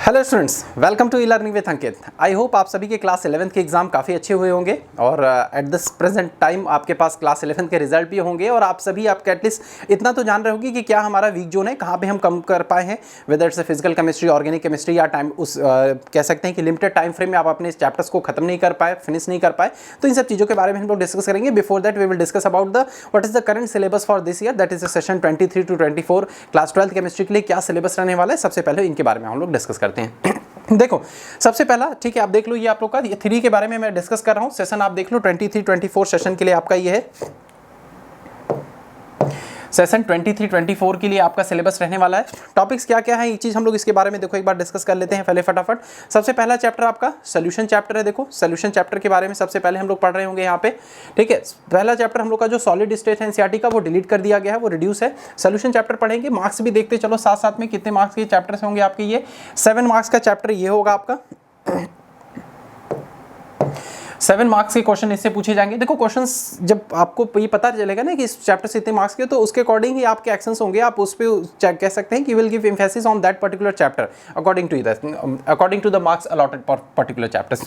Hello students, welcome to e learning with Ankit. I hope आप सभी के क्लास 11th के एग्जाम काफ़ी अच्छे हुए होंगे और एट दिस प्रेजेंट टाइम आपके पास क्लास 11th के रिजल्ट भी होंगे और आप सभी आपके एटलीस्ट इतना तो जान रहे होंगे कि क्या हमारा वीक जोन है, कहाँ पे हम कम कर पाए हैं, whether it's physical chemistry, organic chemistry या टाइम कह सकते हैं कि लिमिटेड टाइम फ्रेम में आप अपने इस चैप्टर्स को खत्म नहीं कर पाए, फिनिश नहीं कर पाए। तो इन सब चीज़ों के बारे में हम लोग डिस्कस करेंगे। Before that we will discuss about the what is the current syllabus for this year, that is the session 23 to 24 class 12th chemistry के लिए क्या सिलेबस रहने वाला है। सबसे पहले इनके बारे में हम लोग डिस्कस करते हैं। देखो सबसे पहला, ठीक है, आप देख लो, ये आप लोग का ये 3 के बारे में मैं डिस्कस कर रहा हूँ। सेशन आप देख लो 23-24 सेशन के लिए आपका ये है। सेशन 23-24 के लिए आपका सिलेबस रहने वाला है। टॉपिक्स क्या क्या है, ये चीज़ हम लोग इसके बारे में देखो एक बार डिस्कस कर लेते हैं पहले फटाफट। सबसे पहला चैप्टर आपका सोल्यूशन चैप्टर है। देखो सोल्यूशन चैप्टर के बारे में सबसे पहले हम लोग पढ़ रहे होंगे यहाँ पे, ठीक है। पहला चैप्टर हम लोग का जो सॉलिड स्टेट है एनसीईआरटी का, वो डिलीट कर दिया गया है, वो रिड्यूस है। सोल्यूशन चैप्टर पढ़ेंगे, मार्क्स भी देखते चलो साथ साथ में कितने मार्क्स के चैप्टर्स होंगे आपके। ये 7 मार्क्स का चैप्टर ये होगा आपका। 7 मार्क्स के क्वेश्चन इससे पूछे जाएंगे। देखो क्वेश्चंस जब आपको ये पता चलेगा ना कि इस चैप्टर से इतने मार्क्स के, तो उसके अकॉर्डिंग ही आपके एक्शंस होंगे। आप उस पर कह सकते हैं कि will give emphasis on that particular chapter according to the marks allotted for particular chapters.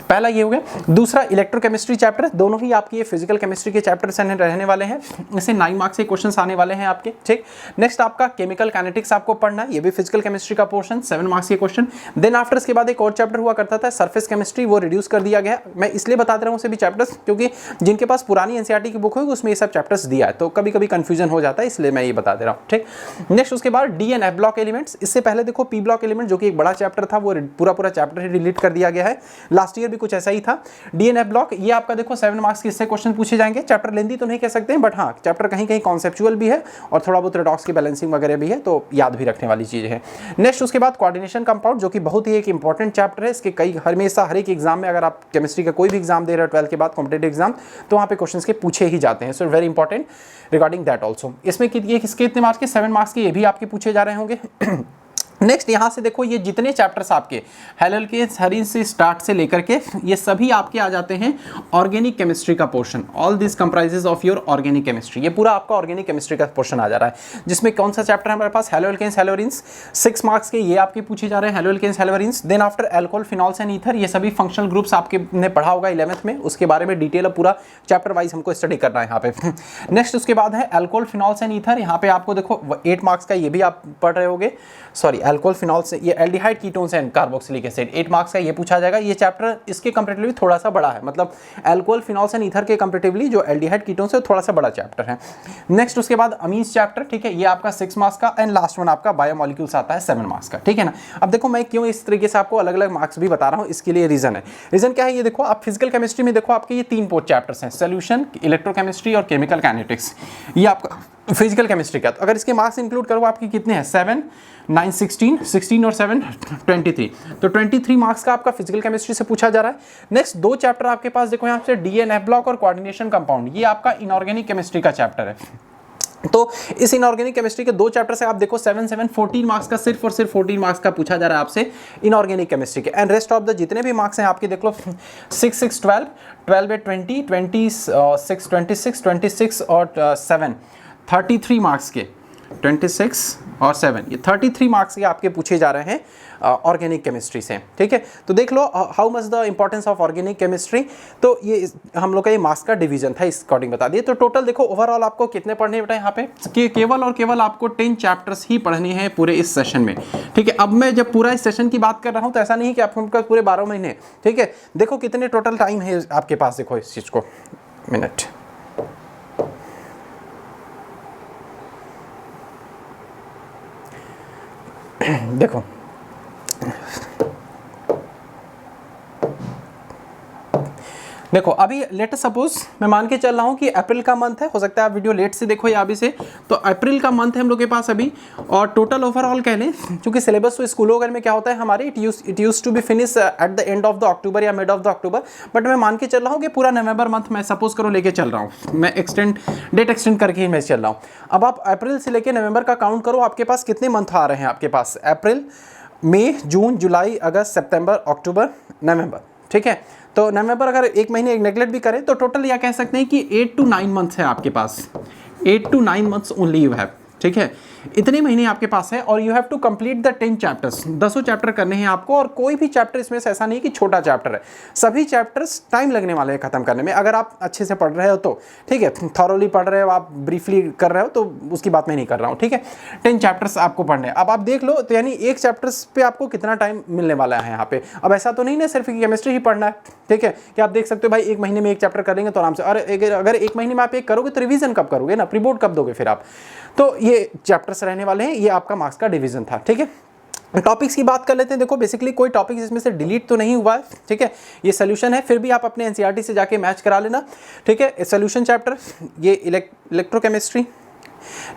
पहला ये हो गया। दूसरा इलेक्ट्रोकेमिस्ट्री चैप्टर, दोनों ही आपके ये फिजिकल केमिस्ट्री के चैप्टर्स रहने वाले हैं। इससे 9 मार्क्स के क्वेश्चन आने वाले हैं आपके, ठीक। नेक्स्ट आपका केमिकल काइनेटिक्स आपको पढ़ना है, ये भी फिजिकल केमिस्ट्री का पोर्शन, 7 मार्क्स के क्वेश्चन। देन आफ्टर इसके बाद एक और चैप्टर हुआ करता था सरफेस केमिस्ट्री, वो रिड्यूस कर दिया गया। मैं इसलिए बता दे रहा हूं सभी चैप्टर्स क्योंकि जिनके पास पुरानी एनसीईआरटी की बुक होगी उसमें ये सब चैप्टर्स दिया है, तो कभी कभी कंफ्यूजन हो जाता है, इसलिए मैं ये बता दे रहा हूं, ठीक। नेक्स्ट उसके बाद D and F block elements. इससे पहले देखो पी ब्लॉक एलिमेंट जो कि एक बड़ा चैप्टर था, वो पूरा चैप्टर ही डिलीट कर दिया गया है। लास्ट ईयर भी कुछ ऐसा ही था। डी एंड एफ ब्लॉक ये आपका देखो 7 मार्क्स के इससे क्वेश्चन पूछे जाएंगे। चैप्टर लेंथी तो नहीं कह सकते, बट हाँ चैप्टर कहीं कहीं कॉन्सेप्चुअल भी है और थोड़ा बहुत रेडॉक्स की बैलेंसिंग वगैरह भी है, तो याद भी रखने वाली चीज है। नेक्स्ट उसके बाद कोऑर्डिनेशन कंपाउंड, जो कि बहुत ही एक इंपॉर्टेंट चैप्टर है। इसके कई हमेशा हर एक एग्जाम में, अगर आप केमिस्ट्री का कोई भी एग्जाम दे रहे हो 12th के बाद कॉम्पिटेटिव एग्जाम, तो वहाँ पे क्वेश्चंस के पूछे ही जाते हैं। So very important regarding that also. इसमें कितने मार्क्स के, 7 मार्क्स के ये भी आपके पूछे जा रहे होंगे। नेक्स्ट यहाँ से देखो ये जितने चैप्टर्स आपके हेलोल्केन्स हेरिन्स से स्टार्ट से लेकर के ये सभी आपके आ जाते हैं ऑर्गेनिक केमिस्ट्री का portion. All this comprises of your organic chemistry. ये पूरा आपका ऑर्गेनिक केमिस्ट्री का पोर्शन आ जा रहा है, जिसमें कौन सा चैप्टर है हमारे पास, हेलोल्केन्स हेलोरिन्स, 6 मार्क्स के ये आपके पूछे जा रहे हैं, haloalkanes haloarenes. Then after alcohol phenols and ether, ये सभी फंक्शनल ग्रुप्स आपके ने पढ़ा होगा 11th में, उसके बारे में डिटेल अब पूरा चैप्टर वाइज हमको स्टडी करना है यहाँ पे। नेक्स्ट उसके बाद है अल्कोहल फिनॉल्स एंड ईथर। यहाँ पे आपको देखो 8 मार्क्स का ये भी आप पढ़ रहे होगे, सॉरी अल्कोहल फिनॉल्स, ये aldehyde ketones and carboxylic acid, 8 marks का ये पूछा जाएगा। ये चैप्टर इसके कंपैरेटिवली थोड़ा सा बड़ा है, मतलब अल्कोहल फिनॉल्स एंड ईथर के कंपैरेटिवली जो एल्डिहाइड कीटोन्स है थोड़ा सा बड़ा चैप्टर है। नेक्स्ट उसके बाद अमीन्स चैप्टर, ठीक है, ये आपका 6 मार्क्स का। एंड लास्ट वन आपका बायोमोलिक्यूल्स आता है 7 मार्क्स का, ठीक है ना। अब देखो मैं क्यों इस तरीके से आपको अलग अलग मार्क्स भी बता रहा हूँ, इसके लिए रीजन है। रीजन क्या है, ये देखो आप फिजिकल केमिस्ट्री में देखो आपके ये 3 चैप्टर्स हैं, सोल्यूशन, इलेक्ट्रोकेमिस्ट्री और केमिकल काइनेटिक्स। ये आपका फिजिकल केमिस्ट्री का, तो अगर इसके मार्क्स इंक्लूड करो आपके कितने हैं, 7, 9, 16 और 7 23, तो 23 मार्क्स का आपका फिजिकल केमिस्ट्री से पूछा जा रहा है। नेक्स्ट 2 चैप्टर आपके पास देखो यहाँ से डी एंड एफ ब्लॉक और कोऑर्डिनेशन कंपाउंड, ये आपका इनऑर्गेनिक केमिस्ट्री का चैप्टर है। तो इस इनऑर्गेनिक केमिस्ट्री के 2 चैप्टर से आप देखो 7 14 मार्क्स का, सिर्फ और सिर्फ 14 मार्क्स का पूछा जा रहा है आपसे इनऑर्गेनिक केमिस्ट्री के। एंड रेस्ट ऑफ द जितने भी मार्क्स हैं आपके देख लो 6 6 12 12 है 20 26 26 और 7 33 मार्क्स के, 26 और 7 ये 33 मार्क्स के आपके पूछे जा रहे हैं ऑर्गेनिक केमिस्ट्री से, ठीक है। तो देख लो how much the importance of organic chemistry. तो ये हम लोग का ये मार्क्स का डिवीजन था, इस अकॉर्डिंग बता दिए। तो टोटल देखो ओवरऑल आपको कितने पढ़ने बेटा यहाँ पे, केवल और केवल आपको 10 चैप्टर्स ही पढ़ने हैं पूरे इस सेशन में, ठीक है। अब मैं जब पूरा इस सेशन की बात कर रहा हूँ तो ऐसा नहीं है कि आपके पूरे 12 महीने, ठीक है। देखो कितने टोटल टाइम है आपके पास, देखो इस चीज़ को, मिनट देखो देखो अभी लेट सपोज मैं मान के चल रहा हूँ कि अप्रैल का मंथ है, हो सकता है आप वीडियो लेट से देखो या अभी से, तो अप्रैल का मंथ है हम लोग के पास अभी। और टोटल ओवरऑल कह लें, क्योंकि सिलेबस तो स्कूलों में क्या होता है हमारे it use to be finish at the end of the October या mid of the October, but मैं मान के चल रहा हूँ कि पूरा नवंबर मंथ मैं सपोज करो लेके चल रहा हूँ, मैं डेट एक्सटेंड करके ही मैं चल रहा हूँ। अब आप अप्रैल से लेकर नवंबर का काउंट करो, आपके पास कितने मंथ आ रहे हैं आपके पास, अप्रैल, मई, जून, जुलाई, अगस्त, सितंबर, अक्टूबर, नवंबर, ठीक है। तो नवंबर अगर एक महीने एक नेगलेक्ट भी करें तो टोटल यह कह सकते हैं कि 8 to 9 मंथ्स है आपके पास, 8 to 9 months only you have, ठीक है। इतने महीने आपके पास है और you have to complete the 10 chapters, 10 chapter करने हैं आपको। और कोई भी चैप्टर इसमें से ऐसा नहीं कि छोटा चैप्टर है, सभी चैप्टर्स टाइम लगने वाले हैं खत्म करने में, अगर आप अच्छे से पढ़ रहे हो तो। ठीक है, थॉरोली पढ़ रहे हो आप, ब्रीफली कर रहे हो तो उसकी बात मैं नहीं कर रहा हूँ। ठीक है, 10 चैप्टर्स आपको पढ़ने। अब आप देख लो तो यानी एक चैप्टर्स पे आपको कितना टाइम मिलने वाला है यहाँ पे। अब ऐसा तो नहीं ना सिर्फ केमिस्ट्री ही पढ़ना है, ठीक है, कि आप देख सकते हो भाई एक महीने में एक चैप्टर कर लेंगे तो आराम से। और अगर एक महीने में आप एक करोगे तो रिवीजन कब करोगे ना, प्री बोर्ड कब दोगे फिर आप। तो ये चैप्टर्स रहने वाले हैं, ये आपका मार्क्स का डिवीजन था। ठीक है, टॉपिक्स की बात कर लेते हैं। देखो बेसिकली कोई टॉपिक इसमें से डिलीट तो नहीं हुआ है, ठीक है, ये सोल्यूशन है, फिर भी आप अपने एनसीईआरटी से जाके मैच करा लेना। ठीक है, सोल्यूशन चैप्टर, ये electrochemistry,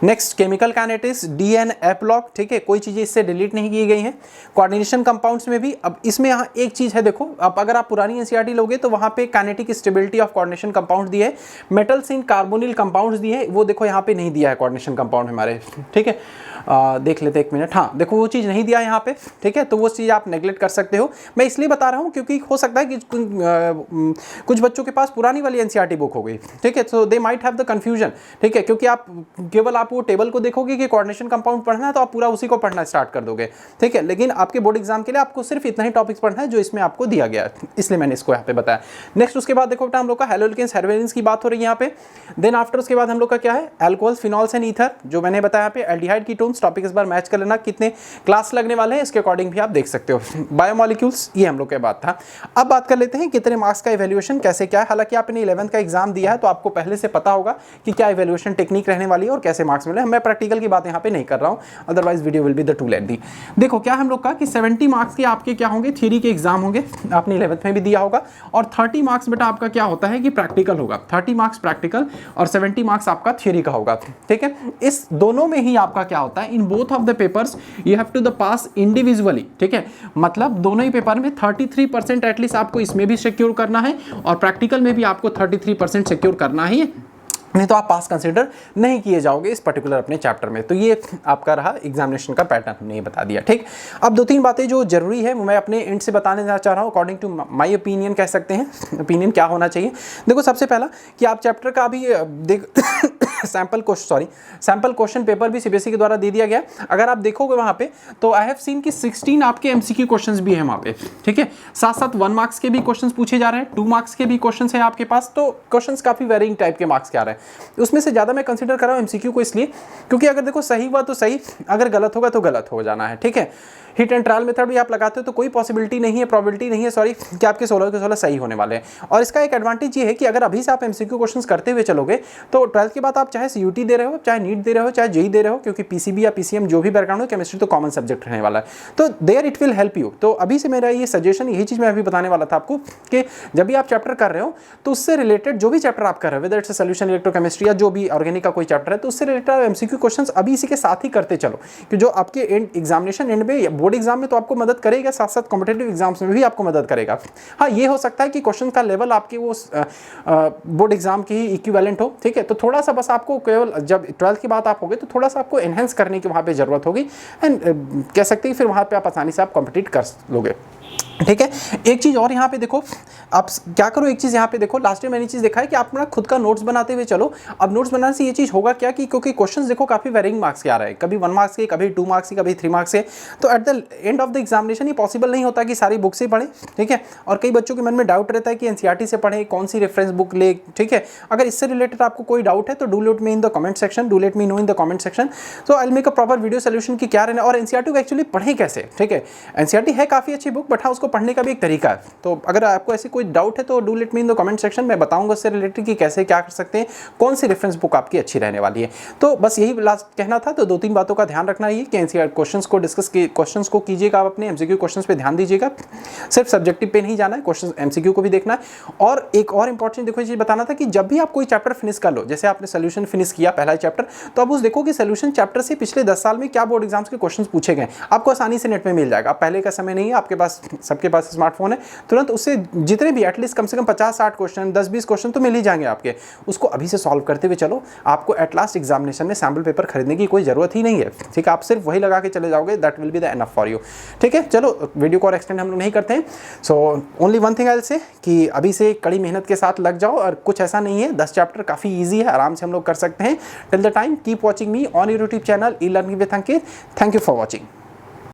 next chemical kinetics, DNF block. ठीक है, कोई चीज़ें इससे डिलीट नहीं की गई हैं। कोऑर्डिनेशन कंपाउंड्स में भी, अब इसमें यहाँ एक चीज़ है, देखो अब अगर आप पुरानी एनसीईआरटी लोगे तो वहाँ पे kinetic stability of coordination compounds दिए है, मेटल्स इन कार्बोनिल कंपाउंड्स दिए है, वो देखो यहाँ पे नहीं दिया है कोऑर्डिनेशन कंपाउंड हमारे। ठीक है, देख लेते एक मिनट, हाँ देखो वो चीज़ नहीं दिया यहाँ पे। ठीक है, तो वो चीज़ आप नेगलेक्ट कर सकते हो। मैं इसलिए बता रहा हूँ क्योंकि हो सकता है कि कुछ बच्चों के पास पुरानी वाली एनसीईआरटी बुक हो गई। ठीक है, तो they might have the confusion. ठीक है, क्योंकि आप केवल आप वो टेबल को देखोगे कि कोऑर्डिनेशन कंपाउंड पढ़ना है तो आप पूरा उसी को पढ़ना स्टार्ट कर दोगे। ठीक है, लेकिन आपके बोर्ड एग्जाम के लिए आपको सिर्फ इतना ही टॉपिक्स पढ़ना है जो इसमें आपको दिया गया है, इसलिए मैंने इसको यहाँ पे बताया। नेक्स्ट उसके बाद देखो बेटा हम लोग का हेलोल्केन्स हेरोइन्स की बात हो रही है यहाँ पे। देन आफ्टर उसके बाद हम लोग का क्या है, अल्कोहल्स, फिनॉल्स एंड ईथर, जो मैंने बताया यहाँ पे। एल्डिहाइड कीटोन्स टॉपिक इस बार मैच कर लेना, कितने क्लास लगने वाले हैं इसके अकॉर्डिंग भी आप देख सकते हो। बायोमोलिक्यूल्स, ये हम लोग के बात था। अब बात कर लेते हैं कितने मार्क्स का इवैल्यूएशन कैसे क्या है। हालांकि आपने 11th का एग्जाम दिया है तो आपको पहले से पता होगा कि क्या इवैल्यूएशन टेक्निक रहने वाली है और कैसे मार्क्स मिले। मैं प्रैक्टिकल की बात यहाँ पे नहीं कर रहा हूँ, otherwise video will be the two lengthy. देखो क्या हम लोग का कि 70 मार्क्स के आपके क्या होंगे, थ्योरी के एग्जाम होंगे, आपने 11th में भी दिया होगा। और 30 मार्क्स बेटा आपका क्या होता है कि प्रैक्टिकल होगा, 30 मार्क्स प्रैक्टिकल और 70 मार्क्स आपका थ्योरी का होगा। ठीक है, इस दोनों में ही आपका क्या होता है, in both of the papers you have to the pass individually. ठीक है, मतलब दोनों ही पेपर में 33% एटलीस्ट आपको इसमें भी सिक्योर करना है और प्रैक्टिकल में भी आपको 33% सिक्योर करना ही है, नहीं तो आप पास कंसिडर नहीं किए जाओगे इस पर्टिकुलर अपने चैप्टर में। तो ये आपका रहा एग्जामिनेशन का पैटर्न, हमने ये बता दिया। ठीक, अब 2-3 बातें जो जरूरी है वो मैं अपने एंड से बताने चाह रहा हूँ, अकॉर्डिंग टू माय ओपिनियन कह सकते हैं। ओपिनियन क्या होना चाहिए, देखो सबसे पहला कि आप चैप्टर का अभी देख सैम्पल क्वेश्चन पेपर भी सीबीएसई के द्वारा दे दिया गया। अगर आप देखोगे वहाँ पे तो आई हैव सीन कि 16 आपके एमसीक्यू क्वेश्चंस भी हैं वहाँ पे। ठीक है, साथ साथ 1 मार्क्स के भी क्वेश्चंस पूछे जा रहे हैं, 2 मार्क्स के भी क्वेश्चंस हैं आपके पास। तो क्वेश्चंस काफ़ी वेरिंग टाइप के मार्क्स के आ रहे हैं। उसमें से ज़्यादा मैं कंसिडर कर रहा हूँ एमसीक्यू को, इसलिए क्योंकि अगर देखो सही हुआ तो सही, अगर गलत होगा तो गलत हो जाना है। ठीक है, हिट एंड ट्रायल मेथड भी आप लगाते हो तो कोई पॉसिबिलिटी नहीं है, प्रोबेबिलिटी नहीं है सॉरी, कि आपके 16 के 16 सही होने वाले हैं। और इसका एक एडवांटेज ये है कि अगर अभी से आप एमसीक्यू क्वेश्चंस करते हुए चलोगे तो 12th के बाद आप चाहे सीयूटी दे रहे हो, चाहे नीट दे रहे हो, चाहे जेई दे रहे हो, क्योंकि पीसीबी या पीसीएम जो भी बैकग्राउंड हो, केमिस्ट्री तो कॉमन सब्जेक्ट रहने वाला है, तो there it will help you. तो अभी से मेरा ये सजेशन, यही चीज़ मैं अभी बताने वाला था आपको कि जब भी आप चैप्टर कर रहे हो तो उससे रिलेटेड जो भी चैप्टर आप कर रहे हो, वेदर इट्स सोल्यूशन इलेक्ट्रोकेमिस्ट्री या जो भी ऑर्गेनिक का कोई चैप्टर है, तो उससे रिलेटेड एमसीक्यू क्वेश्चंस अभी इसी के साथ ही करते चलो, कि जो आपके एग्जामिनेशन एंड में बोर्ड एग्जाम में तो आपको मदद करेगा, साथ साथ कॉम्पिटिटिव एग्जाम्स में भी आपको मदद करेगा। हाँ, ये हो सकता है कि क्वेश्चन का लेवल आपके वो बोर्ड एग्जाम के ही इक्विवेलेंट हो। ठीक है, तो थोड़ा सा बस आपको केवल जब 12th की बात आप होगे तो थोड़ा सा आपको एनहेंस करने की वहाँ पे जरूरत होगी, एंड कह सकते हैं फिर वहाँ पे आप आसानी से आप कॉम्पिटिट कर लोगे। ठीक है, एक चीज़ और यहाँ पे देखो, आप क्या करो, एक चीज़ यहाँ पे देखो, लास्ट टाइम मैंने चीज़ देखा है कि आप अपना खुद का नोट्स बनाते हुए चलो। अब नोट्स बनाने से ये चीज़ होगा क्या कि क्योंकि क्वेश्चंस देखो काफ़ी वेरिंग मार्क्स के आ रहे हैं, कभी 1 मार्क्स के, कभी 2 मार्क्स के, कभी 3 मार्क्स के, तो eight the end of the examination ये पॉसिबल नहीं होता कि सारी बुक से पढ़ें। ठीक है, और कई बच्चों के मन में डाउट रहता है कि एनसीईआरटी से पढ़ें, कौन सी रेफरेंस बुक ले। ठीक है, अगर इससे रिलेटेड आपको कोई डाउट है तो do let me in the comment section, do let me know in the comment section, so I will make a proper video solution कि क्या रहना और एनसीईआरटी को एक्चुअली पढ़ें कैसे। ठीक है, एनसीईआरटी है काफ़ी अच्छी बुक, बट हाँ उसको पढ़ने का भी एक तरीका है। तो अगर आपको ऐसे कोई डाउट है तो do let me in the comment section, मैं बताऊंगा उससे रिलेटेड कि कैसे क्या कर सकते हैं, कौन सी रेफरेंस बुक आपकी अच्छी रहने वाली है। तो बस यही लास्ट कहना था। तो 2-3 बातों का ध्यान रखना है कि एनसीईआरटी क्वेश्चंस को क्वेश्चंस को कीजिएगा, आप अपने एमसीक्यू क्वेश्चंस पे ध्यान दीजिएगा, सिर्फ सब्जेक्टिव पे नहीं जाना है, क्वेश्चन एमसीक्यू को भी देखना है। और एक और इंपॉर्टेंट देखो चीज बताना था कि जब भी आप कोई चैप्टर फिनिश कर लो, जैसे आपने सोल्यूशन फिनिश किया पहला चैप्टर, तो अब उस देखो कि सोल्यूशन चैप्टर से पिछले 10 साल में क्या बोर्ड एग्जाम्स के क्वेश्चन पूछे गए, आपको आसानी से नेट में मिल जाएगा। अब पहले का समय नहीं है, आपके पास सब सबके पास स्मार्टफोन है, तुरंत उससे जितने भी एटलीस्ट कम से कम 50-60 क्वेश्चन, 10-20 क्वेश्चन तो मिल ही जाएंगे आपके। उसको अभी से सॉल्व करते हुए चलो, आपको एट लास्ट एग्जामिनेशन में सैम्पल पेपर खरीदने की कोई ज़रूरत ही नहीं है, ठीक है। आप सिर्फ वही लगा के चले जाओगे, that will be the enough for you, ठीक है। चलो वीडियो को और एक्सटेंड हम लोग नहीं करते हैं। So only one thing I will say कि अभी से कड़ी मेहनत के साथ लग जाओ, और कुछ ऐसा नहीं है, 10 चैप्टर काफ़ी ईजी है, आराम से हम लोग कर सकते हैं। Till the time keep watching me on your YouTube channel E learning with Ankit. Thank you for watching.